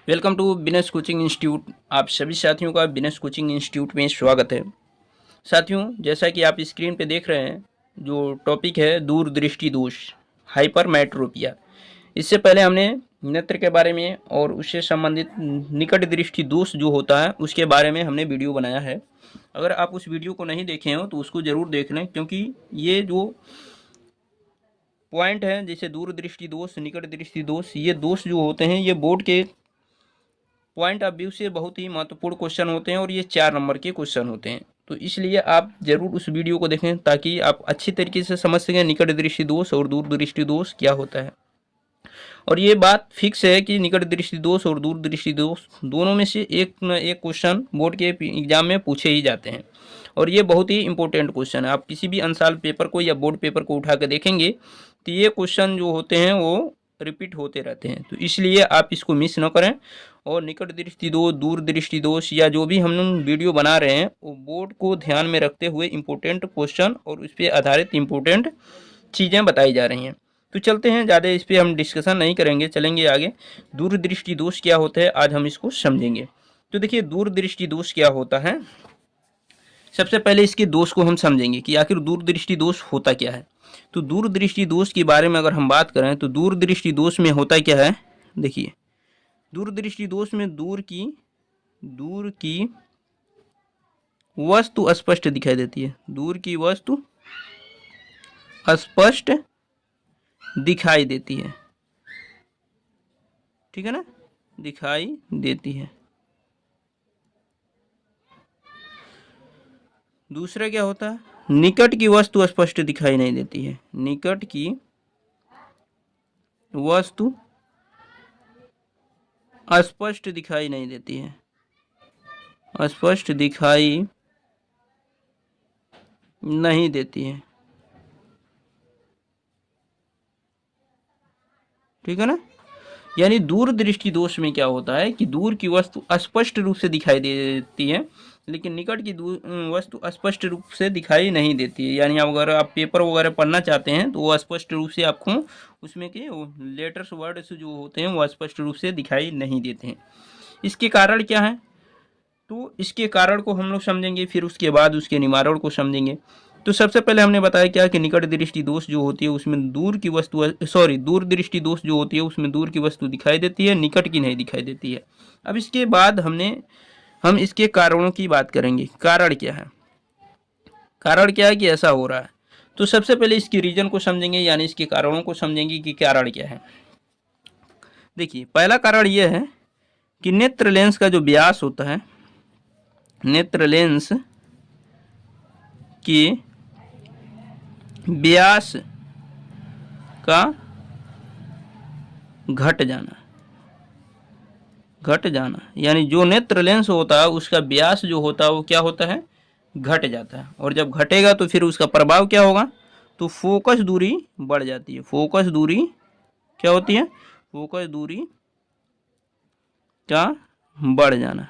Welcome to business coaching institute. आप सभी साथियों का बिजनेस कोचिंग इंस्टीट्यूट में स्वागत है। साथियों, जैसा कि आप स्क्रीन पे देख रहे हैं, जो टॉपिक है दूरदृष्टि दोष, हाइपरमेट्रोपिया। इससे पहले हमने नेत्र के बारे में और उससे संबंधित निकट दृष्टि दोष जो होता है उसके बारे में हमने वीडियो बनाया है। अगर आप उस वीडियो को नहीं देखे हो तो उसको ज़रूर देख लें, क्योंकि ये जो पॉइंट है जैसे दूरदृष्टि दोष, निकट दृष्टि दोष, ये दोष जो होते हैं ये बोर्ड के पॉइंट ऑफ व्यू से बहुत ही महत्वपूर्ण क्वेश्चन होते हैं और ये 4 नंबर के क्वेश्चन होते हैं। तो इसलिए आप जरूर उस वीडियो को देखें ताकि आप अच्छी तरीके से समझ सकें निकट दृष्टि दोष और दूरदृष्टि दोष क्या होता है। और ये बात फिक्स है कि निकट दृष्टि दोष और दूरदृष्टि दोष दोनों में से एक न एक क्वेश्चन बोर्ड के एग्जाम में पूछे ही जाते हैं और ये बहुत ही इंपॉर्टेंट क्वेश्चन है। आप किसी भी अंशाल पेपर को या बोर्ड पेपर को उठा के देखेंगे तो ये क्वेश्चन जो होते हैं वो रिपीट होते रहते हैं। तो इसलिए आप इसको मिस न करें और निकट दृष्टि दोष, दूरदृष्टि दोष या जो भी हम वीडियो बना रहे हैं वो बोर्ड को ध्यान में रखते हुए इम्पोर्टेंट क्वेश्चन और उस पर आधारित इम्पोर्टेंट चीज़ें बताई जा रही हैं। तो चलते हैं, ज़्यादा इस पर हम डिस्कशन नहीं करेंगे, चलेंगे आगे। दूरदृष्टि दोष क्या होता है आज हम इसको समझेंगे। तो देखिए, दूरदृष्टि दोष क्या होता है। सबसे पहले इसके दोष को हम समझेंगे कि आखिर दूरदृष्टि दोष होता क्या है। तो दूरदृष्टि दोष के बारे में अगर हम बात करें तो दूरदृष्टि दोष में होता क्या है। देखिए, दूरदृष्टि दोष में दूर की वस्तु स्पष्ट दिखाई देती है। दूर की वस्तु स्पष्ट दिखाई देती है, ठीक है ना, दिखाई देती है। दूसरा क्या होता है, निकट की वस्तु स्पष्ट दिखाई नहीं देती है। निकट की वस्तु स्पष्ट दिखाई नहीं देती है, स्पष्ट दिखाई नहीं देती है, ठीक है ना। यानी दूरदृष्टि दोष में क्या होता है कि दूर की वस्तु स्पष्ट रूप से दिखाई देती है लेकिन निकट की वस्तु स्पष्ट रूप से दिखाई नहीं देती है। यानी अगर आप पेपर वगैरह पढ़ना चाहते हैं तो वो स्पष्ट रूप से आपको उसमें के लेटर्स वर्ड्स जो होते हैं वो स्पष्ट रूप से दिखाई नहीं देते हैं। इसके कारण क्या है, तो इसके कारण को हम लोग समझेंगे, फिर उसके बाद उसके निवारण को समझेंगे। तो सबसे पहले हमने बताया क्या कि निकट दृष्टि दोष जो होती है उसमें दूरदृष्टि दोष जो होती है उसमें दूर की वस्तु दिखाई देती है, निकट की नहीं दिखाई देती है। अब इसके बाद हम इसके कारणों की बात करेंगे। कारण क्या है, कारण क्या है कि ऐसा हो रहा है। तो सबसे पहले इसकी रीजन को समझेंगे, यानी इसके कारणों को समझेंगे कि कारण क्या है। देखिए, पहला कारण यह है कि नेत्र लेंस का जो व्यास होता है, नेत्र लेंस के व्यास का घट जाना, यानी जो नेत्र लेंस होता है उसका व्यास जो होता है वो क्या होता है, घट जाता है। और जब घटेगा तो फिर उसका प्रभाव क्या होगा, तो फोकस दूरी बढ़ जाती है। फोकस दूरी क्या होती है, फोकस दूरी का बढ़ जाना,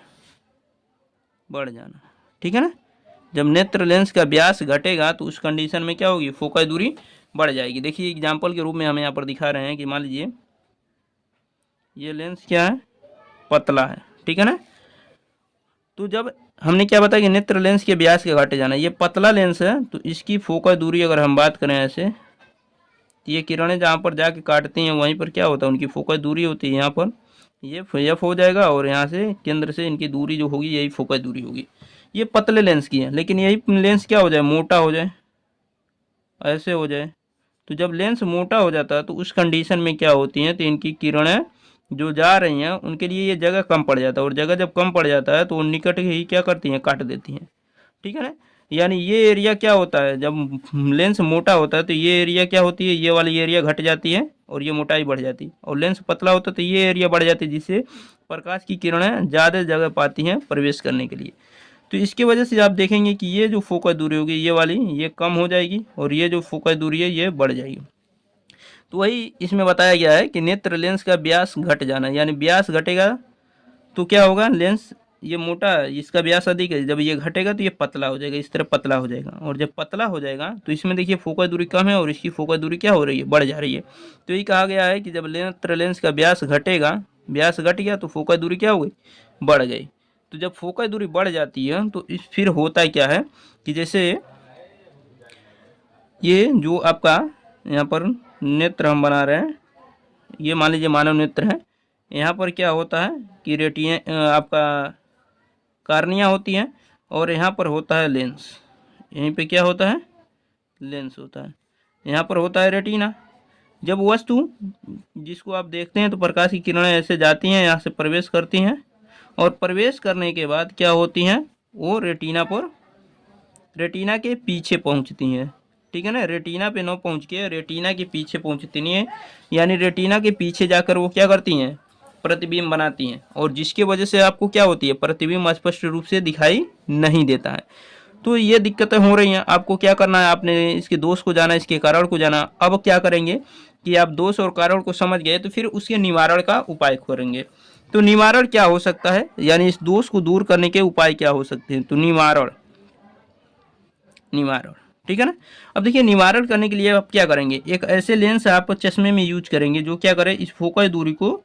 ठीक है ना। जब नेत्र लेंस का व्यास घटेगा तो उस कंडीशन में क्या होगी, फोकस दूरी बढ़ जाएगी। देखिए, एग्जाम्पल के रूप में हमें यहाँ पर दिखा रहे हैं कि मान लीजिए ये लेंस क्या है, पतला है, ठीक है ना। तो जब हमने क्या बताया कि नेत्र लेंस के व्यास के घटे जाना, ये पतला लेंस है तो इसकी फोकस दूरी अगर हम बात करें ऐसे, तो ये किरणें जहाँ पर जाके काटती हैं वहीं पर क्या होता है, उनकी फोकस दूरी होती है। यहाँ पर ये एफ हो जाएगा और यहाँ से केंद्र से इनकी दूरी जो होगी यही फोकस दूरी होगी। ये पतले लेंस की है, लेकिन यही लेंस क्या हो जाए, मोटा हो जाए, ऐसे हो जाए। तो जब लेंस मोटा हो जाता है तो उस कंडीशन में क्या होती हैं, तो इनकी किरणें जो जा रही हैं उनके लिए ये जगह कम पड़ जाता है और जगह जब कम पड़ जाता है तो वो निकट ही क्या करती हैं, काट देती हैं, ठीक है ना। यानी ये एरिया क्या होता है, जब लेंस मोटा होता है तो ये एरिया क्या होती है, ये वाली एरिया घट जाती है और ये मोटाई बढ़ जाती है। और लेंस पतला होता है तो ये एरिया बढ़ जाती है जिससे प्रकाश की किरणें ज़्यादा जगह पाती हैं प्रवेश करने के लिए। तो इसकी वजह से आप देखेंगे कि ये जो फोकस दूरी होगी ये वाली ये कम हो जाएगी और ये जो फोकस दूरी है ये बढ़ जाएगी। तो वही इसमें बताया गया है कि नेत्र लेंस का व्यास घट जाना, यानी व्यास घटेगा तो क्या होगा, लेंस ये मोटा है, इसका व्यास अधिक है, जब ये घटेगा तो ये पतला हो जाएगा, इस तरह पतला हो जाएगा। और जब पतला हो जाएगा तो इसमें देखिए फोकस दूरी कम है और इसकी फोकस दूरी क्या हो रही है, बढ़ जा रही है। तो ये कहा गया है कि जब नेत्र लेंस का व्यास घटेगा व्यास घट गया तो फोकस दूरी क्या हो गई, बढ़ गई। तो जब फोकस दूरी बढ़ जाती है तो इस फिर होता है क्या है कि जैसे ये जो आपका यहाँ पर नेत्र हम बना रहे हैं, ये मान लीजिए मानव नेत्र है, यहाँ पर क्या होता है कि आपका कार्निया होती है और यहाँ पर होता है लेंस। यहीं पे क्या होता है, लेंस होता है। यहाँ पर होता है रेटिना। जब वस्तु जिसको आप देखते हैं तो प्रकाश की किरणें ऐसे जाती हैं, यहाँ से प्रवेश करती हैं और प्रवेश करने के बाद क्या होती हैं, वो रेटिना के पीछे पहुँचती हैं। ठीक है ना, रेटिना पे न पहुँच के रेटिना के पीछे पहुँचती नहीं है, यानी रेटिना के पीछे जाकर वो क्या करती हैं, प्रतिबिंब बनाती हैं, और जिसके वजह से आपको क्या होती है, प्रतिबिंब स्पष्ट रूप से दिखाई नहीं देता है। तो ये दिक्कतें हो रही हैं। आपको क्या करना है, आपने इसके दोष को जाना, इसके कारण को जाना। अब क्या करेंगे कि आप दोष और कारण को समझ गए तो फिर उसके निवारण का उपाय करेंगे। तो निवारण क्या हो सकता है, यानी इस दोष को दूर करने के उपाय क्या हो सकते हैं। तो निवारण, ठीक है ना। अब देखिए निवारण करने के लिए आप क्या करेंगे, एक ऐसे लेंस आप चश्मे में यूज करेंगे जो क्या करे, इस फोकस दूरी को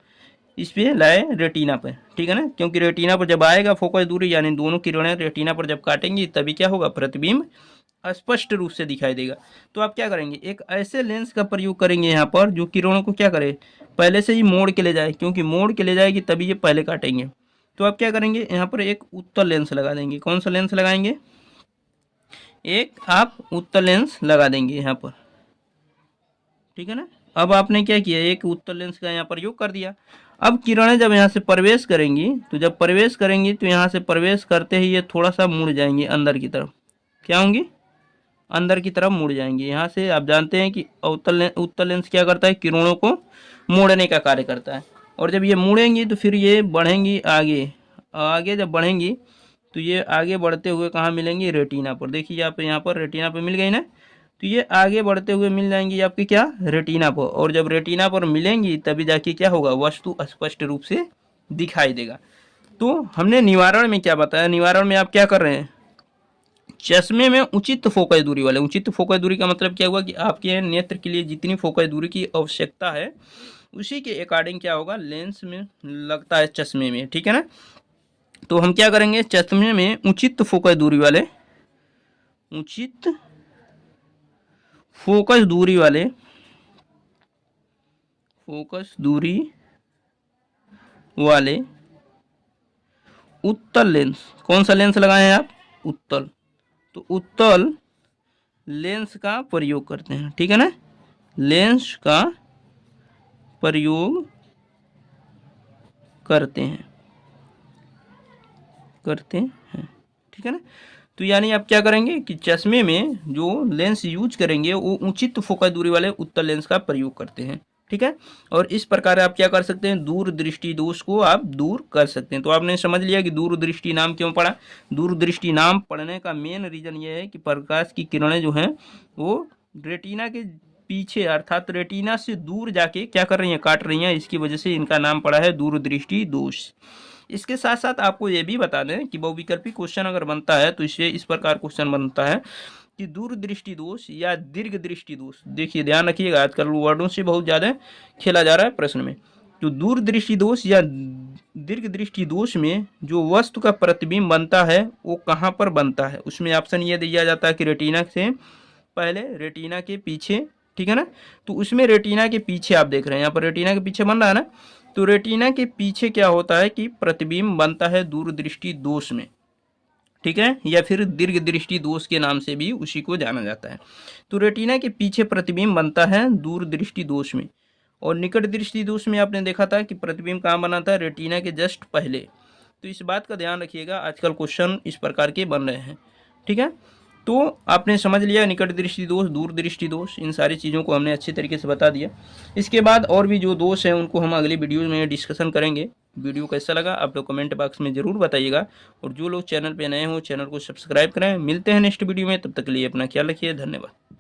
इस पे लाए रेटिना पर। ठीक है ना, क्योंकि रेटिना पर जब आएगा फोकस दूरी, यानी दोनों किरणें रेटिना पर जब काटेंगी तभी क्या होगा, प्रतिबिंब स्पष्ट रूप से दिखाई देगा। तो आप क्या करेंगे, एक ऐसे लेंस का प्रयोग करेंगे यहाँ पर जो किरणों को क्या करे, पहले से ही मोड़ के ले जाए, क्योंकि मोड़ के ले जाएगी तभी ये पहले काटेंगे। तो आप क्या करेंगे, यहाँ पर एक उत्तल लेंस लगा देंगे। कौन सा लेंस लगाएंगे, एक आप उत्तल लेंस लगा देंगे यहाँ पर। ठीक है ना, अब आपने क्या किया, एक उत्तल लेंस का यहाँ प्रयोग कर दिया। अब किरणें जब यहाँ से प्रवेश करेंगी, तो जब प्रवेश करेंगी तो यहाँ से प्रवेश करते ही ये थोड़ा सा मुड़ जाएंगी अंदर की तरफ। क्या होंगी, अंदर की तरफ मुड़ जाएंगी। यहाँ से आप जानते हैं कि उत्तल लेंस क्या करता है, किरणों को मोड़ने का कार्य करता है। और जब ये मुड़ेंगी तो फिर ये बढ़ेंगी आगे, आगे जब बढ़ेंगी तो ये आगे बढ़ते हुए कहाँ मिलेंगी, रेटिना पर। देखिए आप यहाँ पर रेटिना पर मिल गई ना, तो ये आगे बढ़ते हुए मिल जाएंगी आपकी क्या, रेटिना पर। और जब रेटिना पर मिलेंगी तभी जाके क्या होगा, वस्तु स्पष्ट रूप से दिखाई देगा। तो हमने निवारण में क्या बताया, निवारण में आप क्या कर रहे हैं, चश्मे में उचित फोकस दूरी वाले, उचित फोकस दूरी का मतलब क्या हुआ कि आपके नेत्र के लिए जितनी फोकस दूरी की आवश्यकता है उसी के अकॉर्डिंग क्या होगा, लेंस में लगता है चश्मे में। ठीक है ना, तो हम क्या करेंगे, चश्मे में उचित फोकस दूरी वाले, उचित फोकस दूरी वाले, फोकस दूरी वाले उत्तल लेंस। कौन सा लेंस लगाए हैं आप, उत्तल। तो उत्तल लेंस का प्रयोग करते हैं। ठीक है ना, लेंस का प्रयोग करते हैं, ठीक है ना। तो यानी आप क्या करेंगे कि चश्मे में जो लेंस यूज करेंगे वो उचित फोकस दूरी वाले उत्तल लेंस का प्रयोग करते हैं। ठीक है, और इस प्रकार आप क्या कर सकते हैं, दूरदृष्टि दोष को आप दूर कर सकते हैं। तो आपने समझ लिया कि दूरदृष्टि नाम क्यों पड़ा। दूरदृष्टि नाम पढ़ने का मेन रीजन ये है कि प्रकाश की किरणें जो हैं वो रेटिना के पीछे अर्थात रेटिना से दूर जाके क्या कर रही हैं, काट रही हैं। इसकी वजह से इनका नाम पड़ा है दूरदृष्टि दोष। इसके साथ साथ आपको ये भी बता दें कि बहुविकल्पी क्वेश्चन अगर बनता है तो इससे इस प्रकार क्वेश्चन बनता है कि दूरदृष्टि दोष या दीर्घ दृष्टि दोष। देखिए ध्यान रखिएगा, आजकल वर्डों से बहुत ज़्यादा खेला जा रहा है प्रश्न में। तो दूरदृष्टि दोष या दीर्घ दृष्टि दोष में जो वस्तु का प्रतिबिंब बनता है वो कहाँ पर बनता है, उसमें ऑप्शन ये दिया जाता है कि रेटिना से पहले, रेटिना के पीछे। ठीक है ना, तो उसमें रेटिना के पीछे आप देख रहे हैं, यहाँ पर रेटिना के पीछे बन रहा है ना, तो रेटिना के पीछे क्या होता है कि प्रतिबिंब बनता है दूरदृष्टि दोष में। ठीक है, या फिर दीर्घ दृष्टि दोष के नाम से भी उसी को जाना जाता है। तो रेटिना के पीछे प्रतिबिंब बनता है दूरदृष्टि दोष में। और निकट दृष्टि दोष में आपने देखा था कि प्रतिबिंब कहाँ बना था, रेटिना के जस्ट पहले। तो इस बात का ध्यान रखिएगा, आजकल क्वेश्चन इस प्रकार के बन रहे हैं। ठीक है, तो आपने समझ लिया निकट दृष्टि दोष, दूर दृष्टि दोष, इन सारी चीज़ों को हमने अच्छे तरीके से बता दिया। इसके बाद और भी जो दोष हैं उनको हम अगली वीडियो में डिस्कशन करेंगे। वीडियो कैसा लगा आप लोग कमेंट बॉक्स में ज़रूर बताइएगा, और जो लोग चैनल पे नए हो चैनल को सब्सक्राइब करें। मिलते हैं नेक्स्ट वीडियो में, तब तक के लिए अपना ख्याल रखिए, धन्यवाद।